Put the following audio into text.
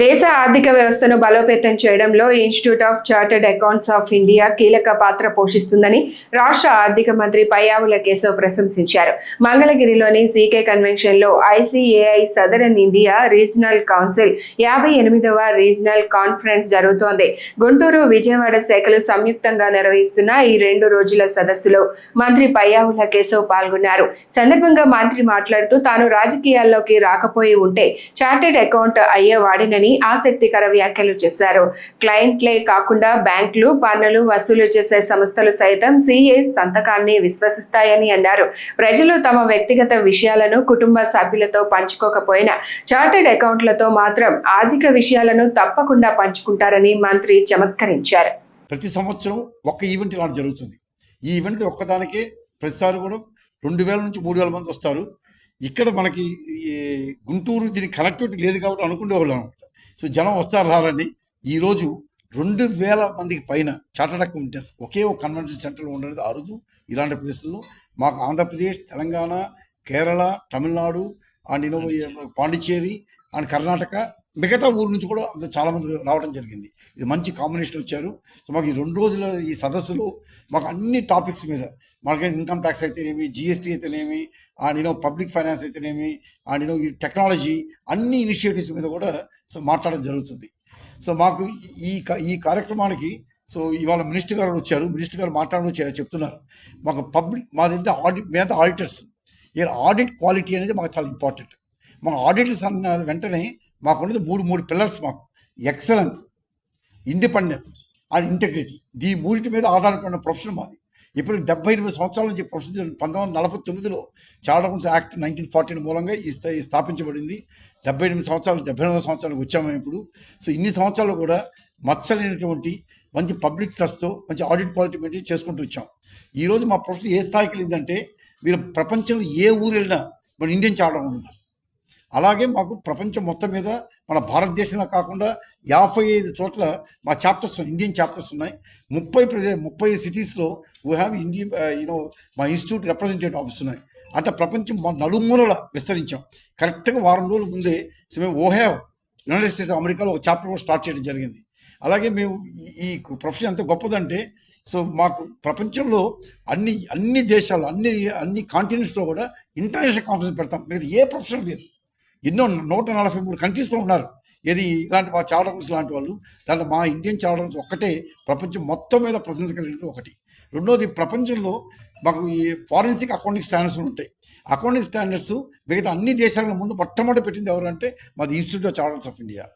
దేశ ఆర్థిక వ్యవస్థను బలోపేతం చేయడంలో institute of chartered accounts of India కీలక పాత్ర పోషిస్తుందని రాష్ట్ర ఆర్థిక మంత్రి పయ్యావుల కేశవ్ ప్రశంసించారు. మంగళగిరిలోని సీకే కన్వెన్షన్లో ICAI southern India regional council 58వ రీజనల్ కాన్ఫరెన్స్ జరుగుతోంది. గుంటూరు, విజయవాడ శాఖలు సంయుక్తంగా నిర్వహిస్తున్న ఈ 2 రోజుల సదస్సులో మంత్రి పయ్యావుల కేశవ్ పాల్గొన్నారు. సందర్భంగా మంత్రి మాట్లాడుతూ తాను రాజకీయాల్లోకి రాకపోయి ఉంటే చార్టెడ్ అకౌంట్ అయ్యేవాడినని ఆసక్తికర వ్యాఖ్యలు చేశారు. క్లయింట్లే కాకుండా బ్యాంకులు, పన్నులు వసూలు చేసే సంస్థలు సైతం సీఏ సంతకాన్ని విశ్వసిస్తాయని అన్నారు. ప్రజలు తమ వ్యక్తిగత విషయాలను కుటుంబ సభ్యులతో పంచుకోకపోయినా చార్టెడ్ అకౌంట్లతో మాత్రం ఆర్థిక విషయాలను తప్పకుండా పంచుకుంటారని మంత్రి చమత్కరించారు. ప్రతి సంవత్సరం ఒక ఈవెంట్ ఇలా జరుగుతుంది. ఈ ఈవెంట్ ఒక్కదానికే ప్రతిసారి కూడా 2000 నుంచి 3000 మంది వస్తారు. ఇక్కడ మనకి గుంటూరు దీనికి కనెక్టివిటీ లేదు కాబట్టి అనుకునేవాళ్ళం అనమాట. సో జనం వస్తారు రారని ఈరోజు 2000 మందికి పైన చార్టర్డ్ అకౌంటెంట్స్ ఒకే ఒక కన్వెన్షన్ సెంటర్లో ఉండేది అరుదు. ఇలాంటి ప్లేసుల్లో మాకు ఆంధ్రప్రదేశ్, తెలంగాణ, కేరళ, తమిళనాడు అండ్ పాండిచ్చేరి అండ్ కర్ణాటక, మిగతా ఊరు నుంచి కూడా చాలామంది రావడం జరిగింది. ఇది మంచి కాంబినేషన్ వచ్చారు. సో మాకు ఈ 2 రోజుల ఈ సదస్సులో మాకు అన్ని టాపిక్స్ మీద, మనకి ఇన్కమ్ ట్యాక్స్ అయితేనేమి, జిఎస్టీ అయితేనేమి, అండ్ పబ్లిక్ ఫైనాన్స్ అయితేనేమి, అండ్ ఈ టెక్నాలజీ, అన్ని ఇనిషియేటివ్స్ మీద కూడా సో మాట్లాడడం జరుగుతుంది. సో మాకు ఈ కార్యక్రమానికి సో ఇవాళ మినిస్టర్ గారు వచ్చారు. మినిస్టర్ గారు మాట్లాడడం చెప్తున్నారు. మాకు మాది ఆడిట్ మీద ఆడిటర్స్, ఇక్కడ ఆడిట్ క్వాలిటీ అనేది మాకు చాలా ఇంపార్టెంట్. మన ఆడిటర్స్ అన్న వెంటనే మాకు ఉన్నది మూడు పిల్లర్స్. మాకు ఎక్సలెన్స్, ఇండిపెండెన్స్ అండ్ ఇంటెగ్రిటీ. ఈ మూడింటి మీద ఆధారపడిన ప్రొఫెషన్ మాది. ఇప్పుడు 78 సంవత్సరాల నుంచి ప్రొఫెషన్ 1949లో చార్టర్డ్ అకౌంట్స్ యాక్ట్ 1914 మూలంగా స్థాపించబడింది. 78 సంవత్సరాలు 79 సంవత్సరాలకు వచ్చాము ఇప్పుడు. సో ఇన్ని సంవత్సరాలు కూడా మచ్చలేనటువంటి మంచి పబ్లిక్ ట్రస్ట్తో మంచి ఆడిట్ క్వాలిటీ మెయింటైన్ చేసుకుంటూ వచ్చాం. ఈరోజు మా ప్రొఫెషన్ ఏ స్థాయికి లేదంటే మీరు ప్రపంచంలో ఏ ఊరు వెళ్ళినా మన ఇండియన్ చార్టర్డ్ అకౌంట్ ఉన్నారు. అలాగే మాకు ప్రపంచం మొత్తం మీద మన భారతదేశంలో కాకుండా 55 చోట్ల మా చాప్టర్స్, ఇండియన్ చాప్టర్స్ ఉన్నాయి. 30 సిటీస్లో వీ హ్యావ్ ఇండియన్ మా ఇన్స్టిట్యూట్ రిప్రజెంటేటివ్ ఆఫీస్ ఉన్నాయి. అంటే ప్రపంచం మా నలుమూలల విస్తరించాం. కరెక్ట్గా వారం రోజుల ముందే సో మేము ఓహావ్, యునైటెడ్ స్టేట్స్ అమెరికాలో ఒక చాప్టర్ కూడా స్టార్ట్ చేయడం జరిగింది. అలాగే మేము ఈ ప్రొఫెషన్ ఎంత గొప్పదంటే సో మాకు ప్రపంచంలో అన్ని దేశాల్లో అన్ని కాంటినెంట్స్లో కూడా ఇంటర్నేషనల్ కాన్ఫరెన్స్ పెడతాం. మిగతా ఏ ప్రొఫెషన్ లేదు. ఎన్నో 143 కంట్రీస్లో ఉన్నారు. ఇలాంటి మా చార్టర్డ్ అకౌంట్స్ లాంటి వాళ్ళు. దాంట్లో మా ఇండియన్ చార్టర్డ్ అకౌంట్స్ ఒక్కటే ప్రపంచం మొత్తం మీద ప్రశంస కలిగిన ఒకటి. రెండోది, ప్రపంచంలో మాకు ఈ ఫారెన్సిక్ అకౌంటింగ్ స్టాండర్డ్స్ ఉంటాయి. అకౌంటింగ్ స్టాండర్డ్స్ మిగతా అన్ని దేశాల ముందు మొట్టమొదటి పెట్టింది ఎవరు అంటే మాది institute of chartered accounts of India.